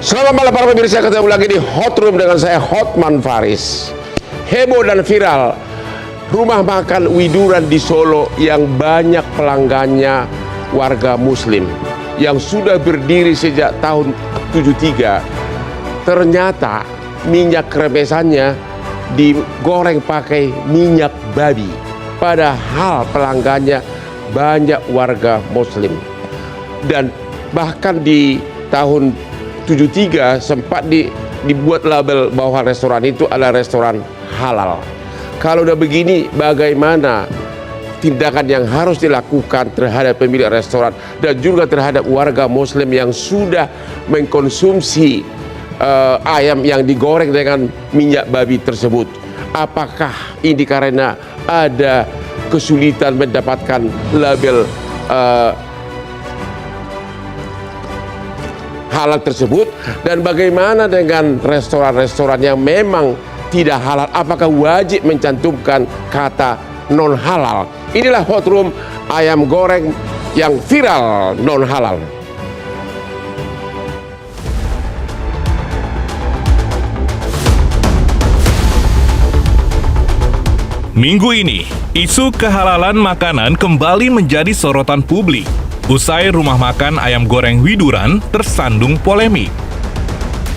Selamat malam para pemirsa, ketemu lagi di Hot Room dengan saya Hotman Faris. Heboh dan viral rumah makan Widuran di Solo yang banyak pelanggannya warga muslim yang sudah berdiri sejak tahun 73. Ternyata minyak remesannya digoreng pakai minyak babi, padahal pelanggannya banyak warga muslim. Dan bahkan di tahun 73 sempat dibuat label bahwa restoran itu adalah restoran halal. Kalau udah begini, bagaimana tindakan yang harus dilakukan terhadap pemilik restoran dan juga terhadap warga muslim yang sudah mengkonsumsi ayam yang digoreng dengan minyak babi tersebut? Apakah ini karena ada kesulitan mendapatkan label halal tersebut? Dan bagaimana dengan restoran-restoran yang memang tidak halal? Apakah wajib mencantumkan kata non halal? Inilah Hot Room ayam goreng yang viral non halal. Minggu ini, isu kehalalan makanan kembali menjadi sorotan publik. Usai rumah makan ayam goreng Widuran tersandung polemik.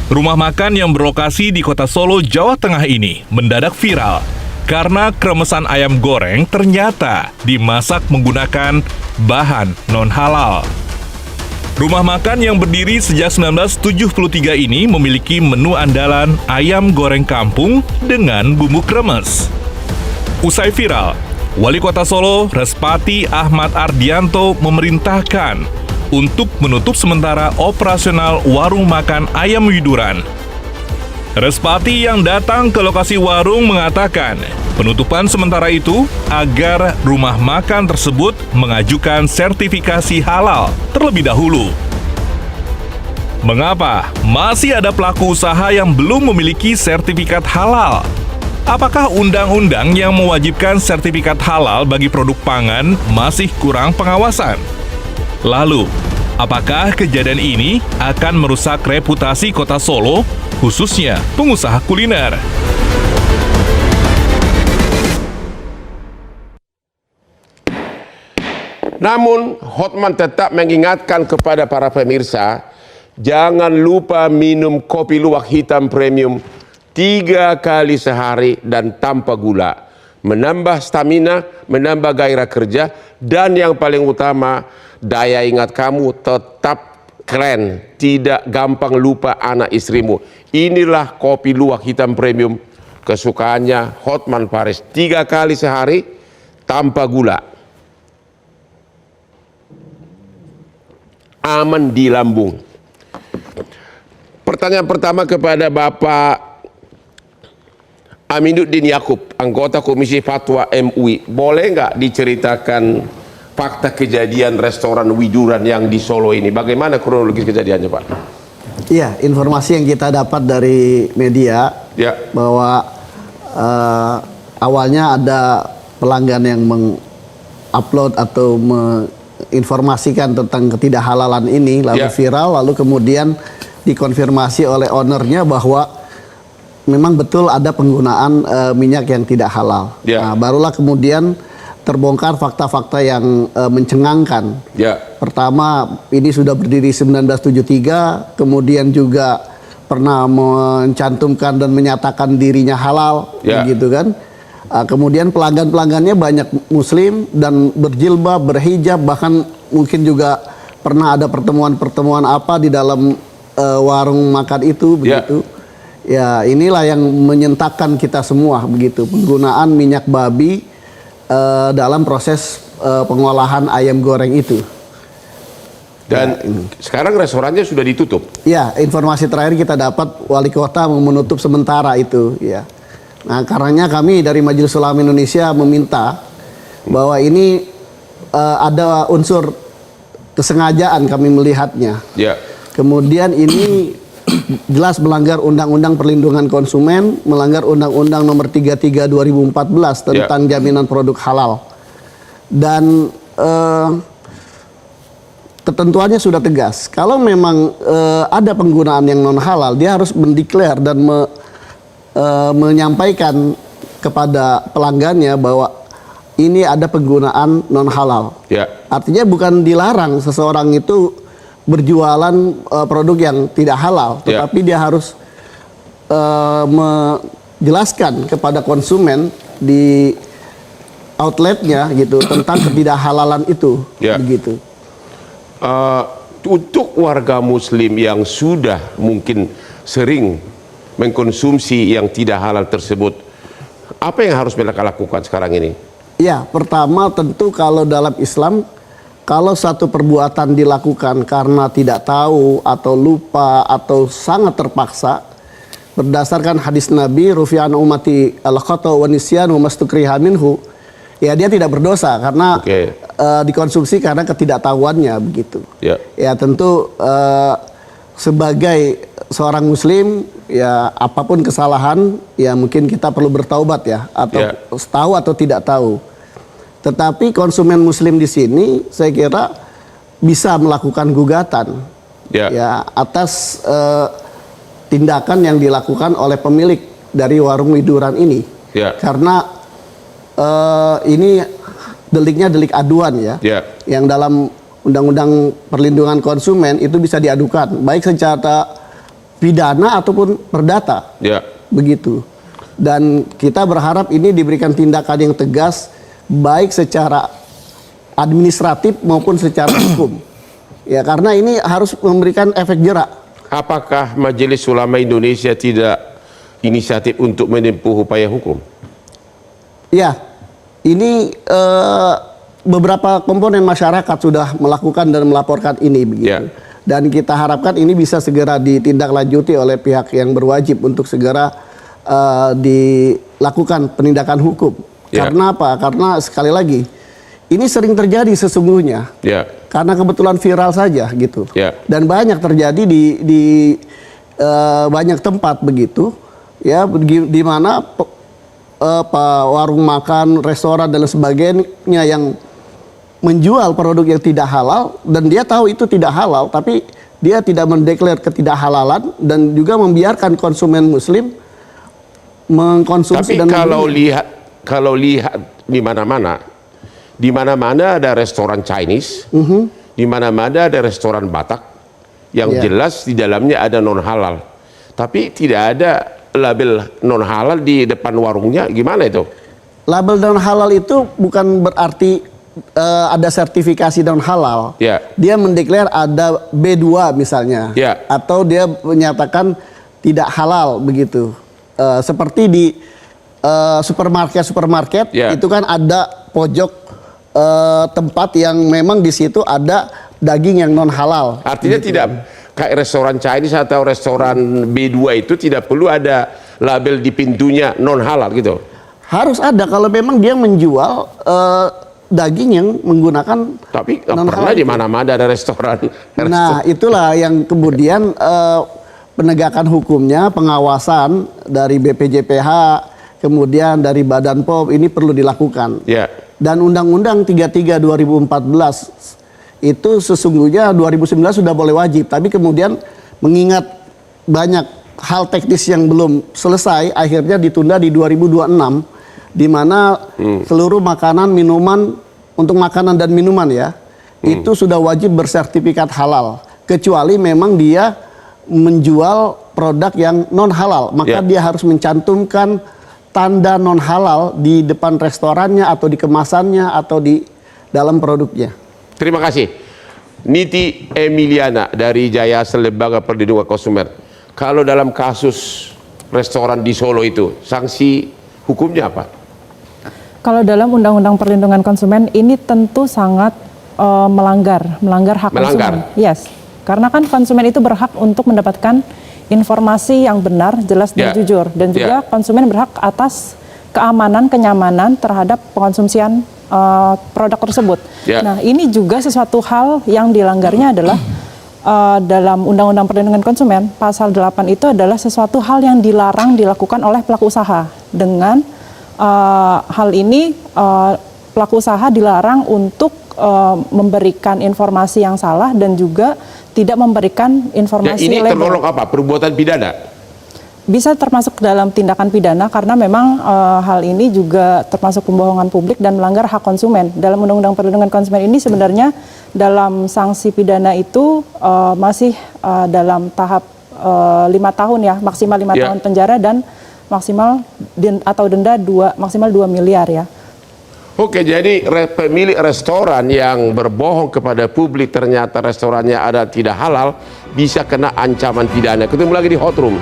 Rumah makan yang berlokasi di kota Solo, Jawa Tengah ini mendadak viral karena kremesan ayam goreng ternyata dimasak menggunakan bahan non-halal. Rumah makan yang berdiri sejak 1973 ini memiliki menu andalan ayam goreng kampung dengan bumbu kremes. Usai viral, Wali Kota Solo, Respati Ahmad Ardianto memerintahkan untuk menutup sementara operasional warung makan ayam Widuran. Respati yang datang ke lokasi warung mengatakan penutupan sementara itu agar rumah makan tersebut mengajukan sertifikasi halal terlebih dahulu. Mengapa masih ada pelaku usaha yang belum memiliki sertifikat halal? Apakah undang-undang yang mewajibkan sertifikat halal bagi produk pangan masih kurang pengawasan? Lalu, apakah kejadian ini akan merusak reputasi kota Solo, khususnya pengusaha kuliner? Namun, Hotman tetap mengingatkan kepada para pemirsa, jangan lupa minum kopi luwak hitam premium 3 kali sehari dan tanpa gula. Menambah stamina, menambah gairah kerja, dan yang paling utama, daya ingat kamu tetap keren. Tidak gampang lupa anak istrimu. Inilah kopi luwak hitam premium kesukaannya Hotman Paris. 3 kali sehari tanpa gula. Aman di lambung. Pertanyaan pertama kepada Bapak Aminuddin Yakub, anggota Komisi Fatwa MUI, boleh nggak diceritakan fakta kejadian restoran Widuran yang di Solo ini? Bagaimana kronologis kejadiannya, Pak? Iya, informasi yang kita dapat dari media bahwa awalnya ada pelanggan yang mengupload atau menginformasikan tentang ketidakhalalan ini, lalu viral, lalu kemudian dikonfirmasi oleh ownernya bahwa memang betul ada penggunaan minyak yang tidak halal. Nah, barulah kemudian terbongkar fakta-fakta yang mencengangkan. Pertama, ini sudah berdiri 1973, kemudian juga pernah mencantumkan dan menyatakan dirinya halal, begitu kan. Kemudian pelanggan-pelanggannya banyak muslim dan berjilbab, berhijab, bahkan mungkin juga pernah ada pertemuan-pertemuan apa di dalam warung makan itu, begitu. Ya, inilah yang menyentakkan kita semua, begitu, penggunaan minyak babi dalam proses pengolahan ayam goreng itu. Dan sekarang restorannya sudah ditutup. Ya, informasi terakhir kita dapat wali kota menutup sementara itu. Ya, nah karenanya kami dari Majelis Ulama Indonesia meminta bahwa ini ada unsur kesengajaan kami melihatnya. Kemudian ini jelas melanggar Undang-Undang Perlindungan Konsumen, melanggar Undang-Undang Nomor 33 2014 tentang jaminan produk halal. Dan ketentuannya sudah tegas. Kalau memang ada penggunaan yang non halal, dia harus mendeklar dan menyampaikan kepada pelanggannya bahwa ini ada penggunaan non halal. Ya. Artinya bukan dilarang seseorang itu berjualan produk yang tidak halal, tetapi dia harus menjelaskan kepada konsumen di outletnya gitu tentang ketidakhalalan itu, begitu. Untuk warga Muslim yang sudah mungkin sering mengkonsumsi yang tidak halal tersebut, apa yang harus mereka lakukan sekarang ini? Ya, pertama tentu kalau dalam Islam, kalau satu perbuatan dilakukan karena tidak tahu atau lupa atau sangat terpaksa, berdasarkan hadis Nabi, rufi'an ummati al-khata wa nisyan wa mastukriha minhu, ya dia tidak berdosa karena dikonsumsi karena ketidaktahuannya, begitu. Ya tentu sebagai seorang Muslim, ya apapun kesalahan, ya mungkin kita perlu bertaubat ya, atau tahu atau tidak tahu. Tetapi konsumen Muslim di sini, saya kira bisa melakukan gugatan ya atas tindakan yang dilakukan oleh pemilik dari warung widuran ini, karena ini deliknya delik aduan ya, yang dalam Undang-Undang Perlindungan Konsumen itu bisa diadukan baik secara pidana ataupun perdata, begitu. Dan kita berharap ini diberikan tindakan yang tegas baik secara administratif maupun secara hukum, ya karena ini harus memberikan efek jerak. Apakah Majelis Ulama Indonesia tidak inisiatif untuk menempuh upaya hukum? Ya, ini beberapa komponen masyarakat sudah melakukan dan melaporkan ini, begitu. Dan kita harapkan ini bisa segera ditindaklanjuti oleh pihak yang berwajib untuk segera dilakukan penindakan hukum. Karena apa? Karena sekali lagi ini sering terjadi sesungguhnya. Karena kebetulan viral saja gitu. Dan banyak terjadi di banyak tempat, begitu. Ya, di mana warung makan, restoran dan sebagainya yang menjual produk yang tidak halal dan dia tahu itu tidak halal, tapi dia tidak mendeklar ketidakhalalan dan juga membiarkan konsumen Muslim mengkonsumsi. Tapi kalau lihat di mana-mana ada restoran Chinese, di mana-mana ada restoran Batak yang jelas di dalamnya ada non halal, tapi tidak ada label non halal di depan warungnya. Gimana itu? Label non halal itu bukan berarti ada sertifikasi non halal. Dia mendeklar ada B2 misalnya, atau dia menyatakan tidak halal, begitu. Seperti di supermarket itu kan ada pojok tempat yang memang di situ ada daging yang non halal. Artinya gitu. Tidak kayak restoran Chinese atau restoran B2 itu tidak perlu ada label di pintunya non halal gitu. Harus ada kalau memang dia menjual daging yang menggunakan. Tapi nggak pernah di mana-mana ada restoran. Nah, itulah yang kemudian penegakan hukumnya, pengawasan dari BPJPH, kemudian dari Badan POM ini perlu dilakukan. Dan Undang-Undang 33 2014 itu sesungguhnya 2019 sudah boleh wajib, tapi kemudian mengingat banyak hal teknis yang belum selesai, akhirnya ditunda di 2026, di mana seluruh makanan, minuman, untuk makanan dan minuman ya, itu sudah wajib bersertifikat halal, kecuali memang dia menjual produk yang non halal, maka dia harus mencantumkan tanda non halal di depan restorannya atau di kemasannya atau di dalam produknya. Terima kasih. Niti Emiliana dari Jayasa Lembaga Perlindungan Konsumen. Kalau dalam kasus restoran di Solo itu, sanksi hukumnya apa? Kalau dalam Undang-Undang Perlindungan Konsumen ini tentu sangat melanggar hak konsumen. Yes, karena kan konsumen itu berhak untuk mendapatkan informasi yang benar, jelas dan jujur, dan juga konsumen berhak atas keamanan, kenyamanan terhadap pengkonsumsian produk tersebut. Nah, ini juga sesuatu hal yang dilanggarnya adalah dalam Undang-Undang Perlindungan Konsumen, pasal 8 itu adalah sesuatu hal yang dilarang dilakukan oleh pelaku usaha. Dengan hal ini, pelaku usaha dilarang untuk memberikan informasi yang salah dan juga tidak memberikan Dan informasi ini label. tergolong apa? Perbuatan pidana. Bisa termasuk dalam tindakan pidana karena memang hal ini juga termasuk pembohongan publik dan melanggar hak konsumen. Dalam Undang-Undang Perlindungan Konsumen ini sebenarnya dalam sanksi pidana itu masih dalam tahap 5 tahun ya, maksimal 5 tahun penjara dan maksimal atau denda maksimal 2 miliar ya. Oke, jadi pemilik restoran yang berbohong kepada publik ternyata restorannya ada tidak halal bisa kena ancaman pidana. Ketemu lagi di Hot Room.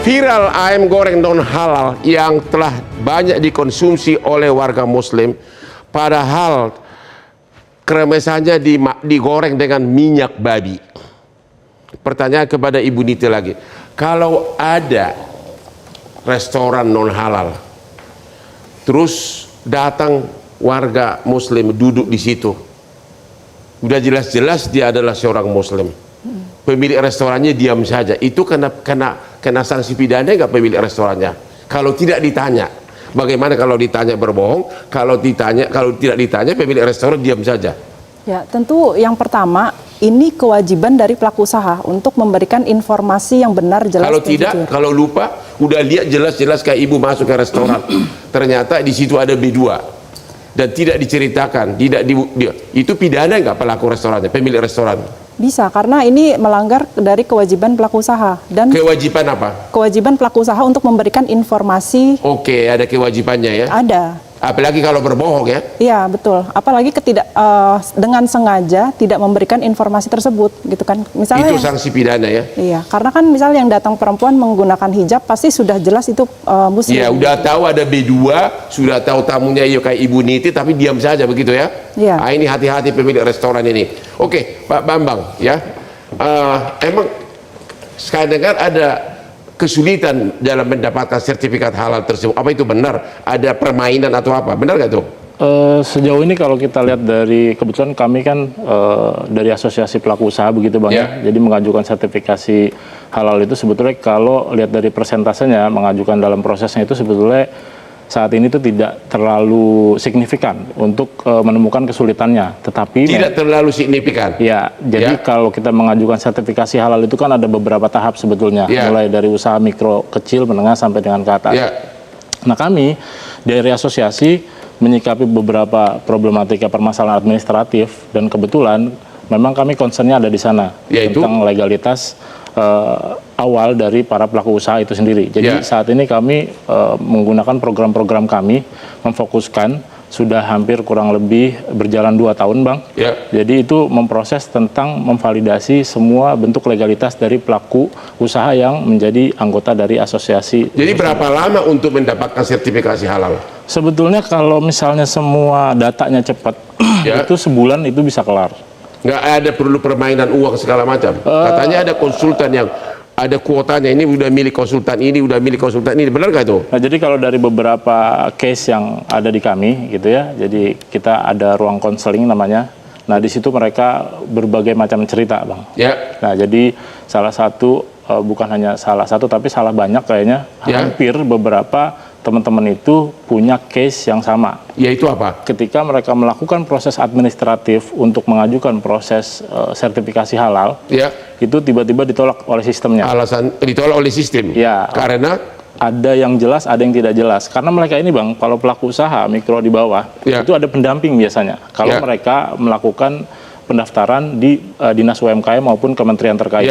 Viral ayam goreng non halal yang telah banyak dikonsumsi oleh warga muslim, padahal kremesannya digoreng dengan minyak babi. Pertanyaan kepada Ibu Niti lagi, kalau ada restoran non halal, terus datang warga muslim duduk di situ, udah jelas-jelas dia adalah seorang muslim, pemilik restorannya diam saja, itu kena sanksi pidana nggak pemilik restorannya? Kalau tidak ditanya, bagaimana kalau ditanya berbohong? Kalau tidak ditanya pemilik restoran diam saja. Ya, tentu yang pertama ini kewajiban dari pelaku usaha untuk memberikan informasi yang benar, jelas. Kalau dan tidak, jujur. kalau lupa, udah lihat jelas-jelas kayak ibu masuk ke restoran, ternyata di situ ada B2 dan tidak diceritakan, itu pidana nggak pelaku restorannya, pemilik restoran? Bisa, karena ini melanggar dari kewajiban pelaku usaha dan Kewajiban apa? kewajiban pelaku usaha untuk memberikan informasi. Oke, ada kewajibannya ya. Ada. Apalagi kalau berbohong ya. Iya, betul. Apalagi dengan sengaja tidak memberikan informasi tersebut, gitu kan? Misalnya Itu sanksi pidana ya. Iya, karena kan misalnya yang datang perempuan menggunakan hijab pasti sudah jelas itu muslim. Ya, udah tahu ada B2, sudah tahu tamunya ya kayak Ibu Niti, tapi diam saja begitu ya. Iya. Nah, ini hati-hati pemilik restoran ini. Oke, Pak Bambang ya. Emang sekarang dengar ada kesulitan dalam mendapatkan sertifikat halal tersebut. Apa itu benar? Ada permainan atau apa? Benar nggak tuh? Sejauh ini kalau kita lihat dari, kebetulan kami kan dari asosiasi pelaku usaha begitu Bang ya. Jadi mengajukan sertifikasi halal itu sebetulnya kalau lihat dari persentasenya mengajukan dalam prosesnya itu sebetulnya saat ini itu tidak terlalu signifikan untuk menemukan kesulitannya, tetapi tidak terlalu signifikan. Ya, jadi kalau kita mengajukan sertifikasi halal itu kan ada beberapa tahap sebetulnya, mulai dari usaha mikro, kecil, menengah sampai dengan ke atas. Nah, kami dari asosiasi menyikapi beberapa problematika permasalahan administratif dan kebetulan memang kami concernnya ada di sana tentang legalitas awal dari para pelaku usaha itu sendiri. Jadi saat ini kami menggunakan program-program kami memfokuskan sudah hampir kurang lebih berjalan 2 tahun Bang. Jadi itu memproses tentang memvalidasi semua bentuk legalitas dari pelaku usaha yang menjadi anggota dari asosiasi. Jadi berapa lama untuk mendapatkan sertifikasi halal? Sebetulnya kalau misalnya semua datanya cepat, itu sebulan itu bisa kelar. Nggak ada perlu permainan uang segala macam. Katanya ada konsultan yang ada kuotanya, ini udah milik konsultan ini, udah milik konsultan ini, benar nggak itu? Nah, jadi kalau dari beberapa case yang ada di kami gitu ya, jadi kita ada ruang konseling namanya. Nah, di situ mereka berbagai macam cerita Bang. Nah, jadi salah satu, bukan hanya salah satu tapi salah banyak kayaknya, hampir beberapa teman-teman itu punya case yang sama. Yaitu apa? Ketika mereka melakukan proses administratif untuk mengajukan proses sertifikasi halal, itu tiba-tiba ditolak oleh sistemnya. Alasan ditolak oleh sistem? Ya. Karena? Ada yang jelas, ada yang tidak jelas. Karena mereka ini Bang, kalau pelaku usaha mikro di bawah, itu ada pendamping biasanya. Kalau mereka melakukan pendaftaran di Dinas UMKM maupun kementerian terkait.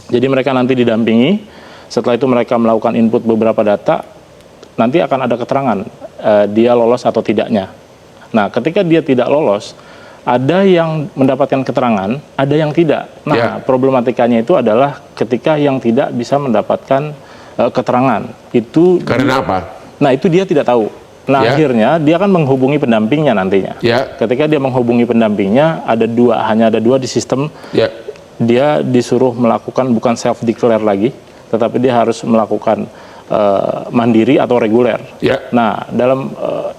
Jadi mereka nanti didampingi, setelah itu mereka melakukan input beberapa data, nanti akan ada keterangan dia lolos atau tidaknya. Nah, ketika dia tidak lolos, ada yang mendapatkan keterangan, ada yang tidak. Nah, problematikanya itu adalah ketika yang tidak bisa mendapatkan keterangan. Itu karena apa? Nah, itu dia tidak tahu. Nah, akhirnya dia akan menghubungi pendampingnya nantinya. Ketika dia menghubungi pendampingnya, hanya ada dua di sistem. Dia disuruh melakukan bukan self declare lagi, tetapi dia harus melakukan mandiri atau reguler. Nah,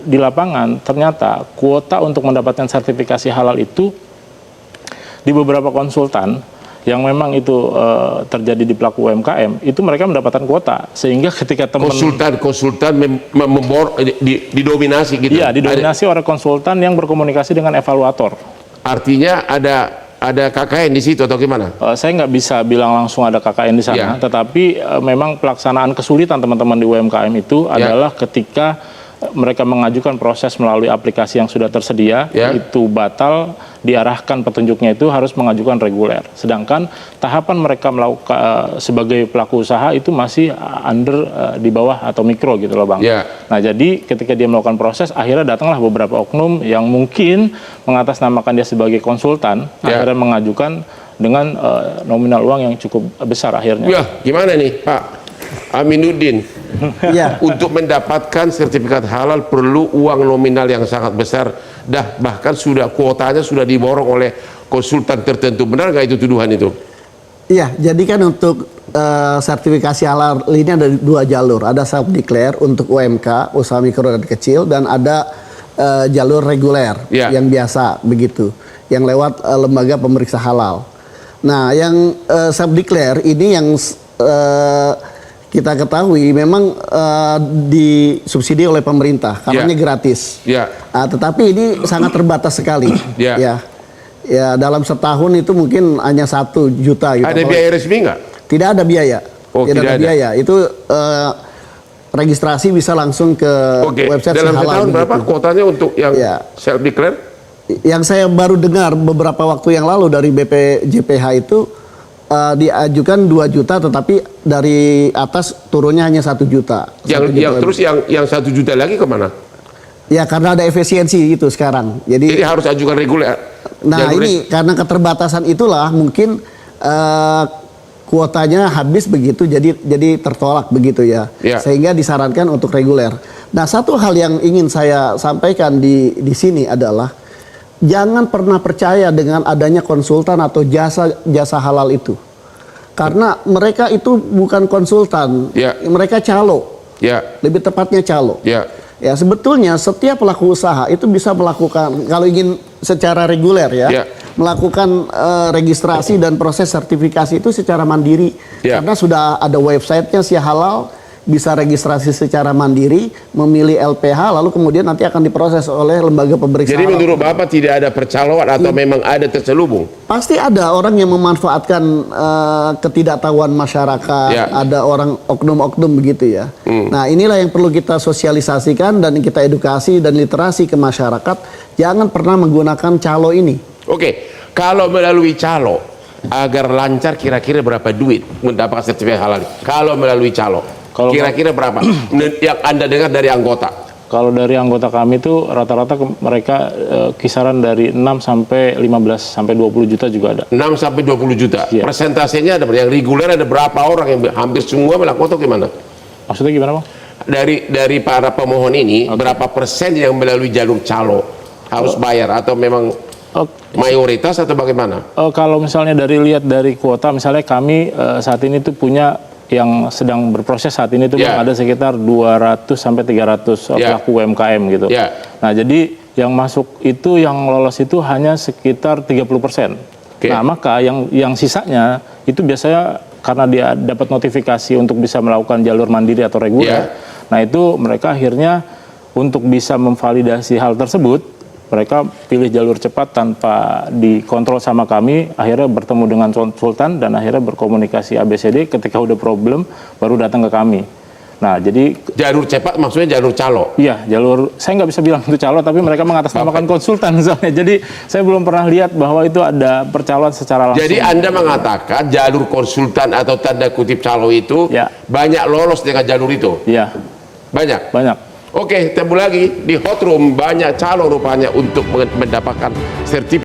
di lapangan ternyata kuota untuk mendapatkan sertifikasi halal itu di beberapa konsultan yang memang itu terjadi di pelaku UMKM, itu mereka mendapatkan kuota, sehingga ketika konsultan didominasi gitu. Iya, didominasi oleh konsultan yang berkomunikasi dengan evaluator. Artinya ada KKN di situ atau gimana? Saya nggak bisa bilang langsung ada KKN di sana, tetapi memang pelaksanaan kesulitan teman-teman di UMKM itu adalah ketika mereka mengajukan proses melalui aplikasi yang sudah tersedia, itu batal, diarahkan petunjuknya itu harus mengajukan reguler. Sedangkan tahapan mereka melakukan sebagai pelaku usaha itu masih under di bawah atau mikro gitu loh Bang. Nah jadi ketika dia melakukan proses, akhirnya datanglah beberapa oknum yang mungkin mengatasnamakan dia sebagai konsultan, akhirnya mengajukan dengan nominal uang yang cukup besar akhirnya. Ya, gimana nih Pak Aminuddin? Untuk mendapatkan sertifikat halal perlu uang nominal yang sangat besar, bahkan kuotanya sudah diborong oleh konsultan tertentu. Benar nggak itu tuduhan itu? Iya, jadi kan untuk sertifikasi halal ini ada 2 jalur. Ada self declare untuk UMK, usaha mikro dan kecil, dan ada jalur reguler yang biasa begitu, yang lewat lembaga pemeriksa halal. Nah, yang self declare ini yang kita ketahui memang disubsidi oleh pemerintah, karenanya gratis. Tetapi ini sangat terbatas sekali. Ya, dalam setahun itu mungkin hanya 1 juta. Gitu. Ada biaya resmi nggak? Tidak ada biaya. Tidak ada biaya. Itu registrasi bisa langsung ke website dalam setahun berapa kuotanya untuk yang self declare? Yang saya baru dengar beberapa waktu yang lalu dari BPJPH itu diajukan 2 juta, tetapi dari atas turunnya hanya 1 juta. Terus yang 1 juta lagi kemana? Ya karena ada efisiensi itu sekarang. Jadi harus ajukan reguler. Nah ini karena keterbatasan itulah mungkin kuotanya habis begitu, jadi tertolak begitu ya. Sehingga disarankan untuk reguler. Nah satu hal yang ingin saya sampaikan di sini adalah jangan pernah percaya dengan adanya konsultan atau jasa halal itu. Karena mereka itu bukan konsultan, mereka calo. Lebih tepatnya calo. Ya sebetulnya setiap pelaku usaha itu bisa melakukan, kalau ingin secara reguler melakukan registrasi dan proses sertifikasi itu secara mandiri. Karena sudah ada websitenya Si Halal, bisa registrasi secara mandiri, memilih LPH, lalu kemudian nanti akan diproses oleh lembaga pemeriksa. Jadi menurut Bapak tidak ada percaloan atau memang ada terselubung? Pasti ada orang yang memanfaatkan ketidaktahuan masyarakat, ada orang oknum-oknum begitu ya. Nah inilah yang perlu kita sosialisasikan dan kita edukasi dan literasi ke masyarakat, jangan pernah menggunakan calo ini. Kalau melalui calo, agar lancar kira-kira berapa duit mendapatkan sertifikat halal? Kalau melalui calo kira-kira berapa yang Anda dengar dari anggota? Kalau dari anggota kami itu rata-rata mereka kisaran dari 6 sampai 15 sampai 20 juta juga ada. 6 sampai 20 juta. Persentasenya ada, yang reguler ada berapa orang, yang hampir semua melakukan, atau gimana? Maksudnya gimana Bang? Dari para pemohon ini berapa persen yang melalui jalur calo harus bayar, atau memang mayoritas atau bagaimana? Kalau misalnya lihat dari kuota, misalnya kami saat ini tuh punya yang sedang berproses saat ini itu ada sekitar 200 sampai 300 pelaku UMKM gitu. Nah, jadi yang masuk itu, yang lolos itu hanya sekitar 30%. Nah, maka yang sisanya itu biasanya karena dia dapat notifikasi untuk bisa melakukan jalur mandiri atau reguler. Nah, itu mereka akhirnya untuk bisa memvalidasi hal tersebut, mereka pilih jalur cepat tanpa dikontrol sama kami, akhirnya bertemu dengan konsultan dan akhirnya berkomunikasi ABCD, ketika udah problem baru datang ke kami. Nah, jadi jalur cepat maksudnya jalur calo? Iya, jalur, saya nggak bisa bilang itu calo, tapi mereka mengatasnamakan konsultan misalnya. Jadi saya belum pernah lihat bahwa itu ada percaloan secara langsung. Jadi Anda mengatakan jalur konsultan atau tanda kutip calo itu banyak lolos dengan jalur itu? Iya. Banyak? Banyak. Oke, temu lagi di hot room, banyak calo rupanya untuk mendapatkan sertifikat.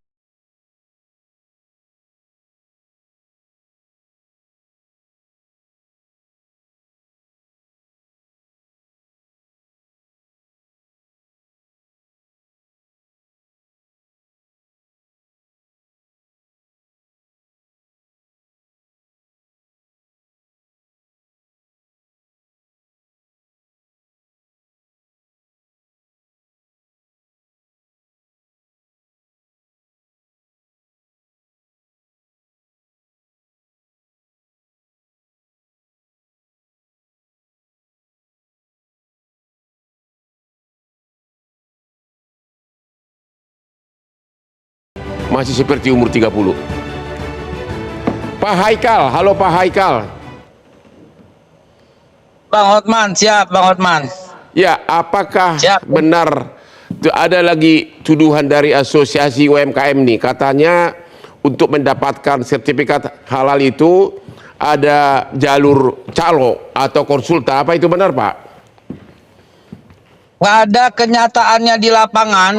masih seperti umur 30. Pak Haikal, halo Pak Haikal. Bang Hotman, siap Bang Hotman. Ya, apakah Siap. benar ada lagi tuduhan dari asosiasi UMKM nih, katanya untuk mendapatkan sertifikat halal itu ada jalur calo atau konsultan, apa itu benar Pak? Pada kenyataannya di lapangan,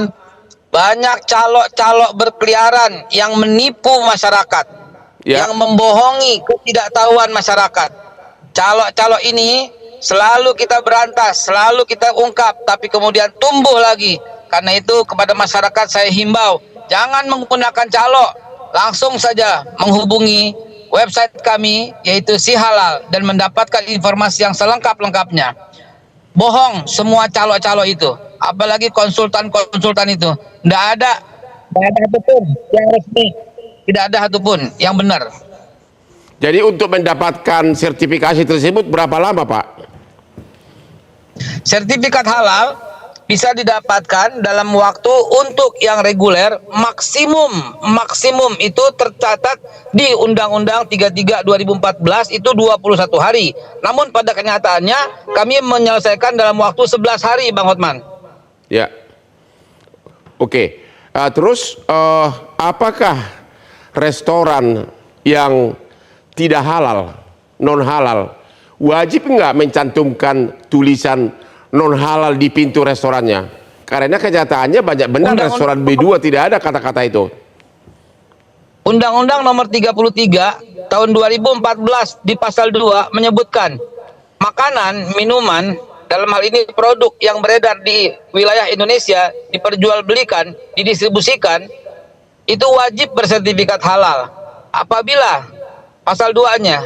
banyak calo-calo berkeliaran yang menipu masyarakat, yang membohongi ketidaktahuan masyarakat. Calo-calo ini selalu kita berantas, selalu kita ungkap, tapi kemudian tumbuh lagi. Karena itu kepada masyarakat saya himbau, jangan menggunakan calo, langsung saja menghubungi website kami yaitu Si Halal dan mendapatkan informasi yang selengkap-lengkapnya. Bohong semua calo-calo itu, apalagi konsultan-konsultan itu. Tidak ada satupun yang resmi, tidak ada satupun yang benar. Jadi untuk mendapatkan sertifikasi tersebut berapa lama Pak? Sertifikat halal bisa didapatkan dalam waktu untuk yang reguler maksimum itu tercatat di Undang-Undang 33 2014 itu 21 hari. Namun pada kenyataannya kami menyelesaikan dalam waktu 11 hari Bang Hotman. Ya. Oke. Terus apakah restoran yang tidak halal, non halal, wajib nggak mencantumkan tulisan non halal di pintu restorannya? Karena kenyataannya banyak benar restoran B2 tidak ada kata-kata itu. Undang-Undang nomor 33 tahun 2014 di pasal 2 menyebutkan makanan, minuman, dalam hal ini produk yang beredar di wilayah Indonesia diperjualbelikan, didistribusikan, itu wajib bersertifikat halal. Apabila pasal 2-nya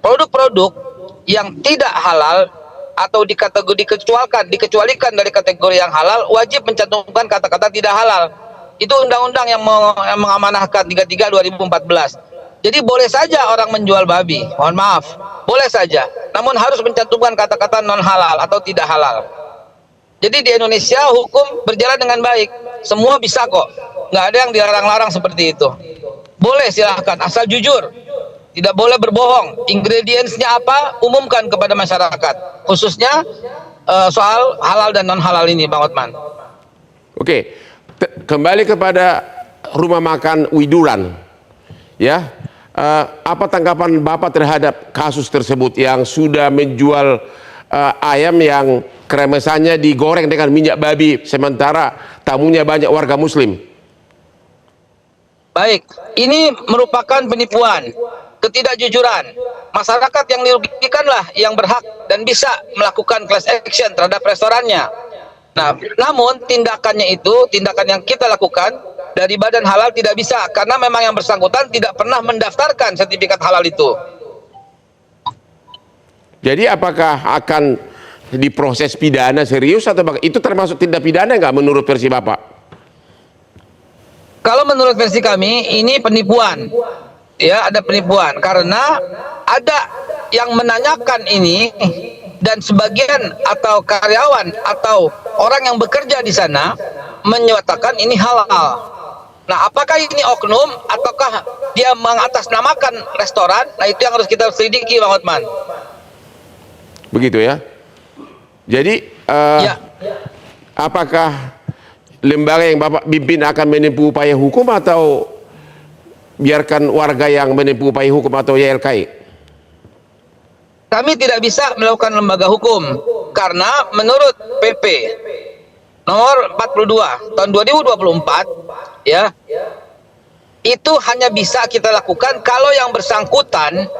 produk-produk yang tidak halal atau dikecualikan dari kategori yang halal, wajib mencantumkan kata-kata tidak halal. Itu undang-undang yang mengamanahkan 33 2014. Jadi boleh saja orang menjual babi, mohon maaf, boleh saja, namun harus mencantumkan kata-kata non halal atau tidak halal. Jadi di Indonesia hukum berjalan dengan baik, semua bisa kok, nggak ada yang dilarang-larang seperti itu. Boleh silahkan, asal jujur, tidak boleh berbohong. Ingredientsnya apa, umumkan kepada masyarakat, khususnya soal halal dan non halal ini, Bang Hotman. Oke, kembali kepada rumah makan Widuran, ya. Apa tanggapan Bapak terhadap kasus tersebut yang sudah menjual ayam yang kremesannya digoreng dengan minyak babi, sementara tamunya banyak warga Muslim? Baik, ini merupakan penipuan, ketidakjujuran. Masyarakat yang dirugikanlah yang berhak dan bisa melakukan class action terhadap restorannya. Nah, namun tindakannya itu, tindakan yang kita lakukan dari Badan Halal tidak bisa, karena memang yang bersangkutan tidak pernah mendaftarkan sertifikat halal itu. Jadi apakah akan diproses pidana serius atau itu termasuk tindak pidana nggak menurut versi Bapak? Kalau menurut versi kami ini penipuan, ya, ada penipuan karena ada yang menanyakan ini dan sebagian atau karyawan atau orang yang bekerja di sana menyatakan ini halal. Nah, apakah ini oknum ataukah dia mengatasnamakan restoran? Nah, itu yang harus kita selidiki, Bang Hotman. Begitu ya. Jadi Ya. apakah lembaga yang Bapak pimpin akan menempuh upaya hukum atau biarkan warga yang menempuh upaya hukum atau YLKI? Kami tidak bisa melakukan lembaga hukum karena menurut PP nomor 42 tahun 2024, ya, itu hanya bisa kita lakukan kalau yang bersangkutan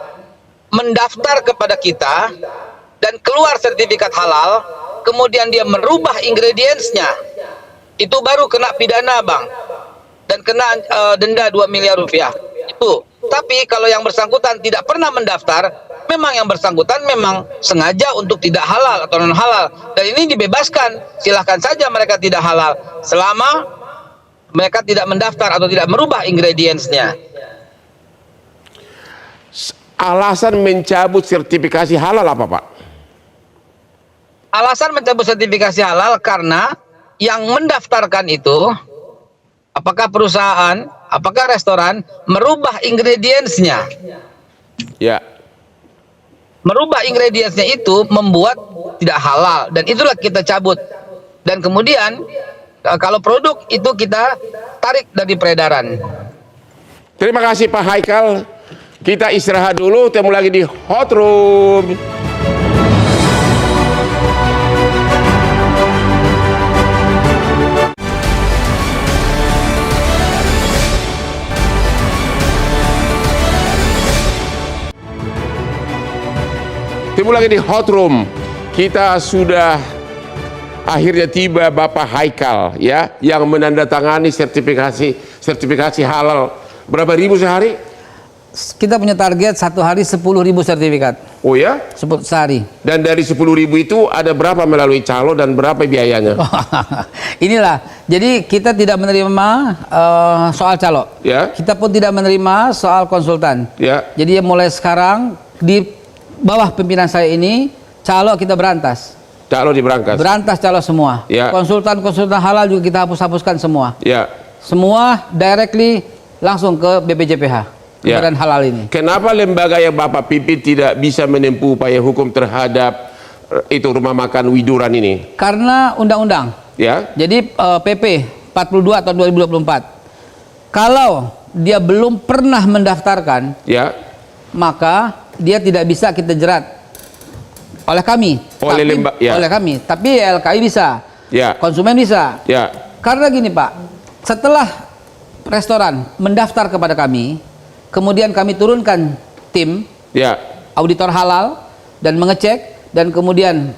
mendaftar kepada kita dan keluar sertifikat halal, kemudian dia merubah ingredientsnya, itu baru kena pidana, Bang, dan kena denda 2 miliar rupiah. Itu. Tapi kalau yang bersangkutan tidak pernah mendaftar, memang yang bersangkutan memang sengaja untuk tidak halal atau non halal, dan ini dibebaskan, silahkan saja mereka tidak halal selama mereka tidak mendaftar atau tidak merubah ingredientsnya. Alasan mencabut sertifikasi halal apa Pak? Alasan mencabut sertifikasi halal karena yang mendaftarkan itu, apakah perusahaan, apakah restoran merubah ingredientsnya? Ya. Merubah ingredientsnya itu membuat tidak halal, dan itulah kita cabut. Dan kemudian kalau produk itu kita tarik dari peredaran. Terima kasih Pak Haikal. Kita istirahat dulu, temu lagi di Hot Room. Temu lagi di Hot Room. Kita sudah akhirnya tiba Bapak Haikal ya, yang menandatangani sertifikasi halal. Berapa ribu sehari? Kita punya target satu hari 10.000 sertifikat. Oh ya? Sehari. Dan dari 10.000 itu ada berapa melalui calo dan berapa biayanya? Inilah. Jadi kita tidak menerima soal calo. Ya. Kita pun tidak menerima soal konsultan. Ya. Jadi mulai sekarang di bawah pimpinan saya ini, calo kita berantas. Calo diberangkas. Berantas calo semua. Ya. Konsultan-konsultan halal juga kita hapus-hapuskan semua. Ya. Semua directly langsung ke BPJPH. Ya. Badan halal ini. Kenapa lembaga yang Bapak pimpin tidak bisa menempuh upaya hukum terhadap itu rumah makan Widuran ini? Karena undang-undang. Ya. Jadi PP 42 tahun 2024. Kalau dia belum pernah mendaftarkan, Ya. maka dia tidak bisa kita jerat oleh kami. Ya. Oleh kami. Tapi LKI bisa. Ya. Konsumen bisa. Ya. Karena gini Pak, setelah restoran mendaftar kepada kami, kemudian kami turunkan tim Ya. auditor halal dan mengecek, dan kemudian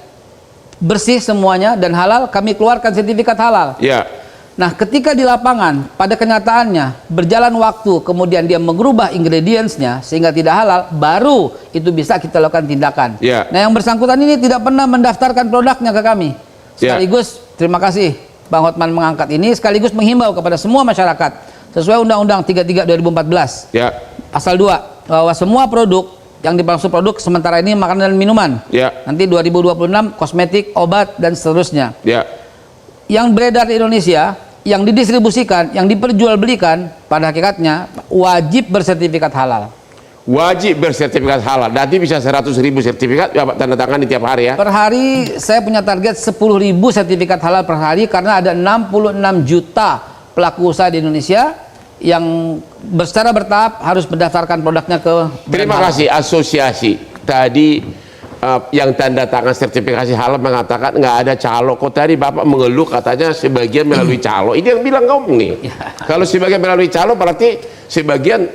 bersih semuanya dan halal, kami keluarkan sertifikat halal. Ya. Nah, ketika di lapangan, pada kenyataannya berjalan waktu, kemudian dia mengubah ingredientsnya sehingga tidak halal, baru itu bisa kita lakukan tindakan. Ya. Nah, yang bersangkutan ini tidak pernah mendaftarkan produknya ke kami. Sekaligus terima kasih Bang Hotman mengangkat ini, sekaligus menghimbau kepada semua masyarakat sesuai Undang-Undang 33 2014 Ya. pasal 2, bahwa semua produk yang dimaksud produk sementara ini makanan dan minuman. Ya. Nanti 2026 kosmetik, obat dan seterusnya. Ya. Yang beredar di Indonesia, yang didistribusikan, yang diperjualbelikan, pada hakikatnya wajib bersertifikat halal. Wajib bersertifikat halal. Nanti bisa 100.000 sertifikat Bapak tanda tangan di tiap hari ya. Per hari saya punya target 10.000 sertifikat halal per hari, karena ada 66 juta pelaku usaha di Indonesia yang secara bertahap harus mendaftarkan produknya ke Terima kasih asosiasi tadi yang tanda tangan sertifikasi halal mengatakan nggak ada calo. Kok tadi Bapak mengeluh katanya sebagian melalui calo? Ini yang bilang ngomong nih. Kalau sebagian melalui calo berarti sebagian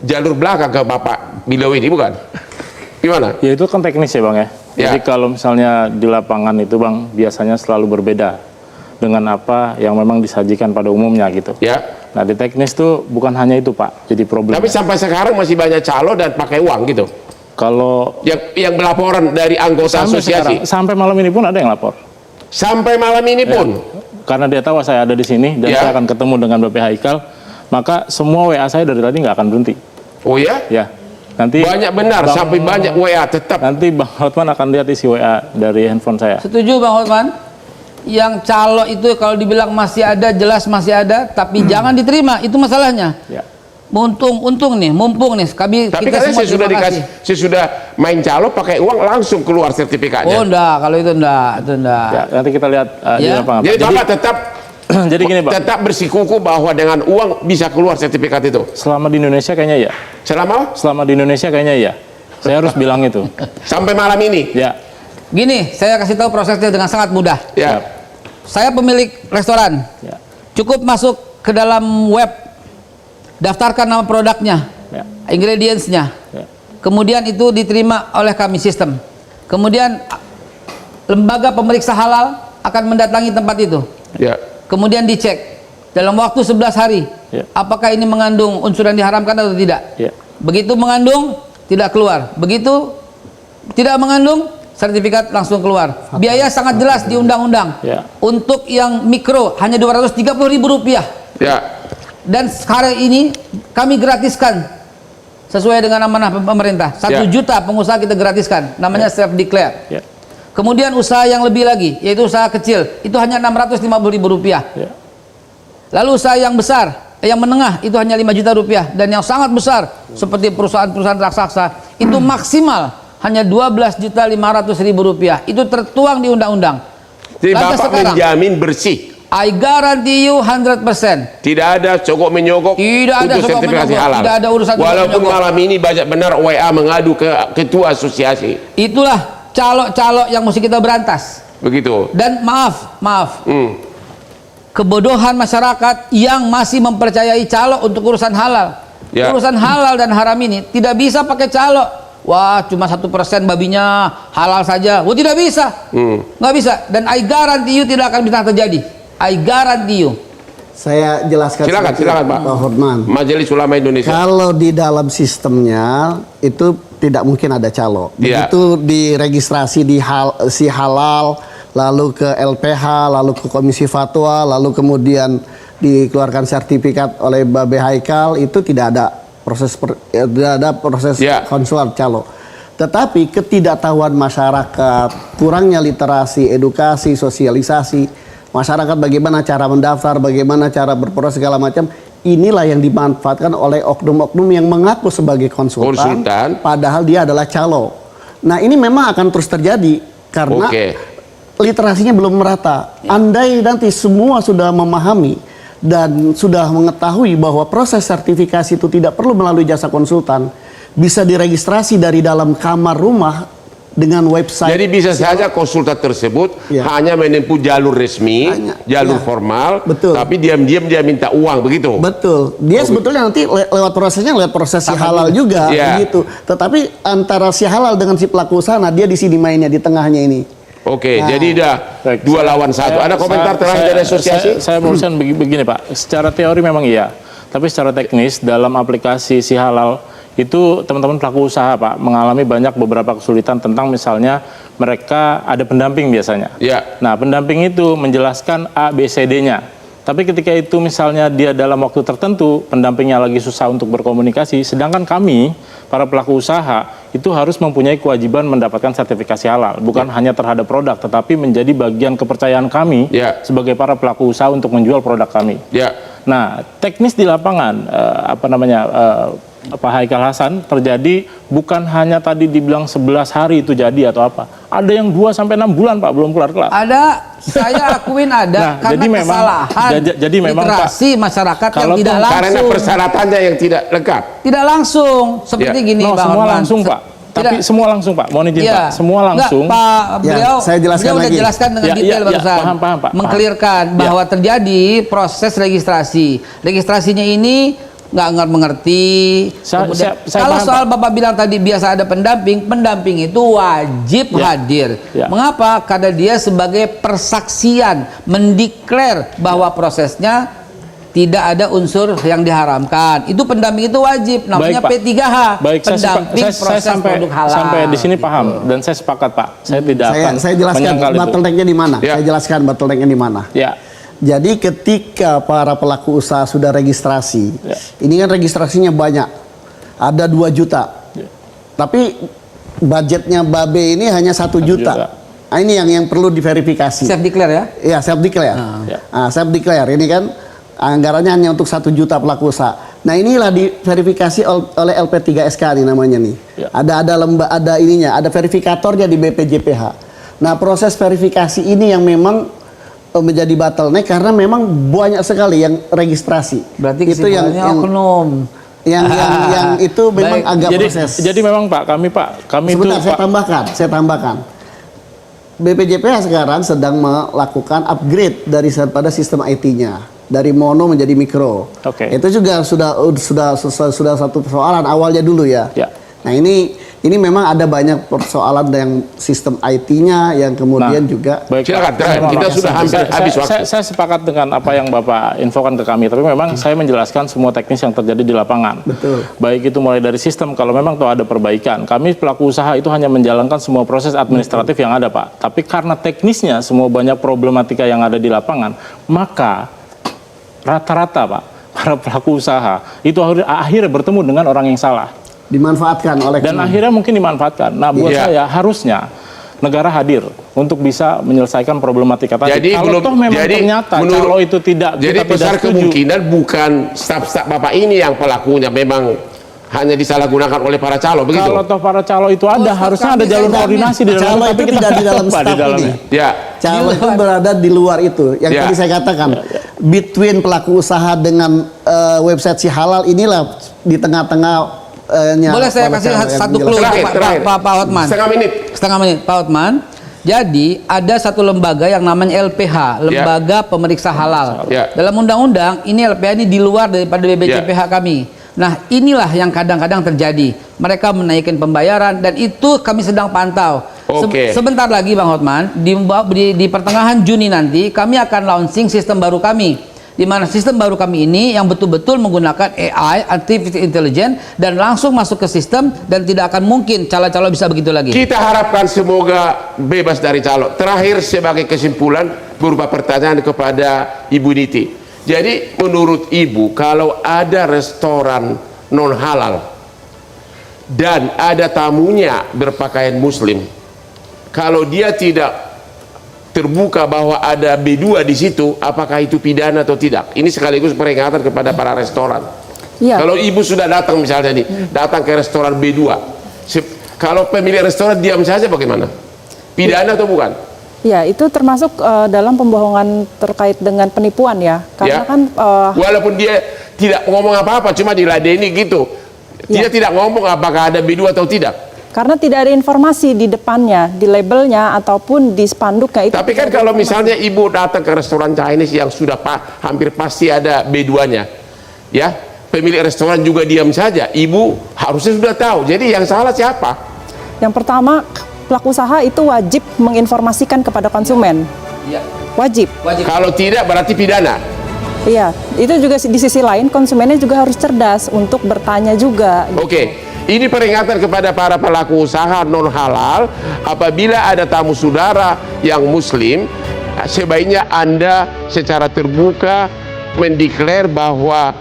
jalur belakang ke Bapak Bilau ini, bukan? Gimana? Ya itu kan teknis ya Bang ya. Jadi kalau misalnya di lapangan itu Bang biasanya selalu berbeda dengan apa yang memang disajikan pada umumnya gitu. Ya. Nah di teknis tuh bukan hanya itu Pak, jadi problem. Tapi sampai sekarang masih banyak calo dan pakai uang gitu. Kalau yang berlaporan dari anggota asosiasi sampai malam ini pun ada yang lapor. Sampai malam ini pun. Karena dia tahu saya ada di sini dan saya akan ketemu dengan BP Haikal, maka semua WA saya dari tadi nggak akan berhenti. Oh ya? Ya. Nanti banyak benar sampai banyak WA tetap. Nanti Bang Hotman akan lihat isi WA dari handphone saya. Setuju Bang Hotman? Yang calo itu kalau dibilang masih ada, jelas masih ada, tapi jangan diterima, itu masalahnya. Ya. Untung nih, mumpung nih, Tapi kita katanya semua saya sudah main calo pakai uang langsung keluar sertifikatnya. Oh enggak, kalau itu enggak. Ya, nanti kita lihat di lapangan. Jadi Bapak tetap jadi gini Pak, tetap bersikuku bahwa dengan uang bisa keluar sertifikat itu. Selama di Indonesia kayaknya ya. Selama di Indonesia kayaknya ya. Saya harus bilang itu. Sampai malam ini. Ya. Gini, saya kasih tahu prosesnya dengan sangat mudah. Ya. Saya pemilik restoran. Ya. Cukup masuk ke dalam web, daftarkan nama produknya, ingredientsnya. Ya. Kemudian itu diterima oleh kami sistem. Kemudian lembaga pemeriksa halal akan mendatangi tempat itu. Ya. Kemudian dicek dalam waktu 11 hari. Ya. Apakah ini mengandung unsur yang diharamkan atau tidak. Ya. Begitu mengandung, tidak keluar. Begitu tidak mengandung, sertifikat langsung keluar. Biaya sangat jelas di undang-undang. Ya. Untuk yang mikro hanya Rp230.000. Ya. Dan sekarang ini kami gratiskan sesuai dengan amanah pemerintah. 1 juta pengusaha kita gratiskan. Namanya self declare. Ya. Kemudian usaha yang lebih lagi, yaitu usaha kecil, itu hanya Rp650.000. Ya. Lalu usaha yang besar, yang menengah itu hanya 5 juta rupiah, dan yang sangat besar seperti perusahaan-perusahaan raksasa itu maksimal hanya 12.500.000 rupiah. Itu tertuang di undang-undang. Jadi Bapak menjamin bersih. I guarantee you 100%. Tidak ada sogok menyogok untuk sertifikasi halal. Tidak ada urusan walaupun malam ini banyak benar WA mengadu ke ketua asosiasi. Itulah calok-calok yang mesti kita berantas. Begitu. Dan maaf, kebodohan masyarakat yang masih mempercayai calok untuk urusan halal. Ya. Urusan halal dan haram ini tidak bisa pakai calok. Wah, cuma 1% babinya halal saja. Wah, tidak bisa. Nggak bisa. Dan I guarantee you tidak akan bisa terjadi. I guarantee you. Saya jelaskan. Silakan Pak. Hotman. Majelis Ulama Indonesia. Kalau di dalam sistemnya itu tidak mungkin ada calo. Begitu diregistrasi di si halal, lalu ke LPH, lalu ke Komisi Fatwa, lalu kemudian dikeluarkan sertifikat oleh Babe Haikal, itu tidak ada proses konsulat calo. Tetapi ketidaktahuan masyarakat, kurangnya literasi, edukasi, sosialisasi masyarakat, bagaimana cara mendaftar, bagaimana cara berproses segala macam, inilah yang dimanfaatkan oleh oknum-oknum yang mengaku sebagai konsultan, padahal dia adalah calo. Nah, ini memang akan terus terjadi karena literasinya belum merata. Andai nanti semua sudah memahami dan sudah mengetahui bahwa proses sertifikasi itu tidak perlu melalui jasa konsultan, bisa diregistrasi dari dalam kamar rumah dengan website. Jadi bisa saja konsultan tersebut hanya menempuh jalur resmi, jalur formal, tapi diam-diam dia minta uang, begitu. Betul. Dia sebetulnya nanti lewat prosesnya, lewat proses si halal juga, begitu. Tetapi antara si halal dengan si pelaku usaha, nah dia di sini mainnya, di tengahnya ini. Jadi udah 2 lawan 1. Ada komentar terakhir dari asosiasi? Saya merumuskan begini Pak, secara teori memang iya, tapi secara teknis dalam aplikasi si halal itu teman-teman pelaku usaha Pak mengalami banyak beberapa kesulitan tentang misalnya mereka ada pendamping biasanya. Nah, pendamping itu menjelaskan A, B, C, D-nya. Tapi ketika itu misalnya dia dalam waktu tertentu pendampingnya lagi susah untuk berkomunikasi, sedangkan kami para pelaku usaha itu harus mempunyai kewajiban mendapatkan sertifikasi halal, bukan hanya terhadap produk, tetapi menjadi bagian kepercayaan kami sebagai para pelaku usaha untuk menjual produk kami. Nah, teknis di lapangan Pak Haikal Hasan terjadi bukan hanya tadi dibilang 11 hari itu jadi atau apa. Ada yang 2 sampai 6 bulan Pak belum kelar-kelar. Ada, saya akuin ada, karena jadi kesalahan jadi memang literasi Pak, masyarakat yang tidak langsung. Karena persyaratannya yang tidak lengkap. Tidak langsung, seperti gini Bang semua Hotman. langsung Pak. Tapi semua langsung Pak, mohon izin Pak, semua langsung. Pak, beliau saya jelaskan udah lagi. jelaskan dengan detail barusan. Paham Pak. Mengklirkan bahwa terjadi proses registrasi. Registrasinya ini nggak mengerti. Kalau soal Bapak bilang tadi biasa ada pendamping, pendamping itu wajib hadir. Mengapa? Karena dia sebagai persaksian mendeklar bahwa prosesnya tidak ada unsur yang diharamkan. Itu pendamping itu wajib, namanya P3H. Pendamping proses produk halal. Sampai di sini paham dan saya sepakat Pak. Saya tidak akan saya jelaskan bottleneck-nya di mana. Saya jelaskan bottleneck-nya di mana. Jadi ketika para pelaku usaha sudah registrasi, ini kan registrasinya banyak, ada 2 juta, tapi budgetnya Babe ini hanya 1 juta. Nah, ini yang perlu diverifikasi. Self declare ya? Iya, self declare. Self declare ini kan anggarannya hanya untuk 1 juta pelaku usaha. Nah, inilah diverifikasi oleh LP3SK nih namanya nih. Ada ininya, ada verifikatornya di BPJPH. Nah, proses verifikasi ini yang memang menjadi bottleneck karena memang banyak sekali yang registrasi. Berarti itu yang oknum. Yang itu memang agak proses. Jadi memang Pak, kami sebentar, saya tambahkan. BPJPH sekarang sedang melakukan upgrade daripada sistem IT-nya dari mono menjadi mikro. Itu juga sudah satu persoalan awalnya dulu ya. Nah, ini memang ada banyak persoalan yang sistem IT-nya yang kemudian juga. Silakan, kita sudah hampir habis waktu. Saya sepakat dengan apa yang Bapak infokan ke kami, tapi memang saya menjelaskan semua teknis yang terjadi di lapangan. Betul. Baik itu mulai dari sistem, kalau memang tuh ada perbaikan. Kami pelaku usaha itu hanya menjalankan semua proses administratif yang ada Pak. Tapi karena teknisnya semua banyak problematika yang ada di lapangan, maka rata-rata Pak, para pelaku usaha itu akhirnya bertemu dengan orang yang salah. Dimanfaatkan oleh dan akhirnya mungkin dimanfaatkan. Nah, buat saya harusnya negara hadir untuk bisa menyelesaikan problematika tadi. Jadi kalau toh memang ternyata calo itu tidak, jadi kita besar tidak setuju. kemungkinan bukan staf-staf Bapak ini yang pelakunya, memang hanya disalahgunakan oleh para calo, begitu? Kalau toh para calo itu ada, harusnya ada jalur koordinasi di dalam, Calo tapi itu kita tidak di dalam lupa staf ini. Ya. Calo itu berada di luar itu. Yang Ya. tadi saya katakan, between pelaku usaha dengan website si halal inilah di tengah-tengah. Boleh saya kasih satu clue Pak Hotman? Setengah menit Pak Hotman. Jadi ada satu lembaga yang namanya LPH, Lembaga Pemeriksa Halal. Dalam undang-undang ini LPH ini di luar daripada BPJPH kami. Nah inilah yang kadang-kadang terjadi. Mereka menaikkan pembayaran dan itu kami sedang pantau. Sebentar lagi Bang Hotman, di pertengahan Juni nanti kami akan launching sistem baru kami. Di mana sistem baru kami ini yang betul-betul menggunakan AI, Artificial Intelligence, dan langsung masuk ke sistem dan tidak akan mungkin calo-calo bisa begitu lagi. Kita harapkan semoga bebas dari calo. Terakhir sebagai kesimpulan berupa pertanyaan kepada Ibu Niti. Jadi menurut Ibu, kalau ada restoran non halal dan ada tamunya berpakaian muslim, kalau dia tidak terbuka bahwa ada B2 di situ, apakah itu pidana atau tidak? Ini sekaligus peringatan kepada para restoran. Ya. Kalau Ibu sudah datang misalnya nih, datang ke restoran B2, kalau pemilik restoran diam saja bagaimana? Pidana atau bukan? Ya, itu termasuk dalam pembohongan terkait dengan penipuan ya. Karena kan walaupun dia tidak ngomong apa-apa, cuma diladeni gitu. Dia tidak ngomong apakah ada B2 atau tidak. Karena tidak ada informasi di depannya, di labelnya ataupun di spanduknya itu. Tapi kan kalau misalnya Ibu datang ke restoran Chinese yang sudah hampir pasti ada B2-nya, ya, pemilik restoran juga diam saja, Ibu harusnya sudah tahu. Jadi yang salah siapa? Yang pertama, pelaku usaha itu wajib menginformasikan kepada konsumen. Iya. Wajib. Kalau tidak berarti pidana. Iya, itu juga di sisi lain konsumennya juga harus cerdas untuk bertanya juga. Oke. Ini peringatan kepada para pelaku usaha non halal, apabila ada tamu saudara yang muslim, sebaiknya Anda secara terbuka mendeklar bahwa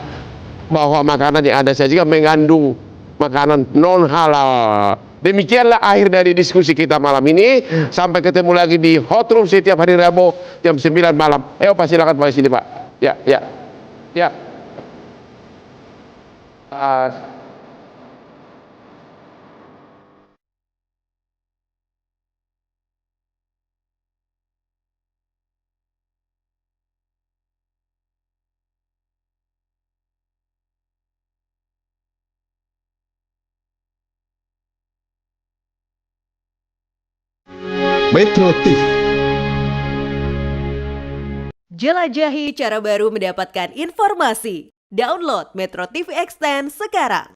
makanan yang Anda sajikan mengandung makanan non halal. Demikianlah akhir dari diskusi kita malam ini. Sampai ketemu lagi di Hot Room setiap hari Rabu jam 9 malam. Pak, silakan Pak sini Pak. Ya. Metro TV. Jelajahi cara baru mendapatkan informasi. Download Metro TV Extend sekarang.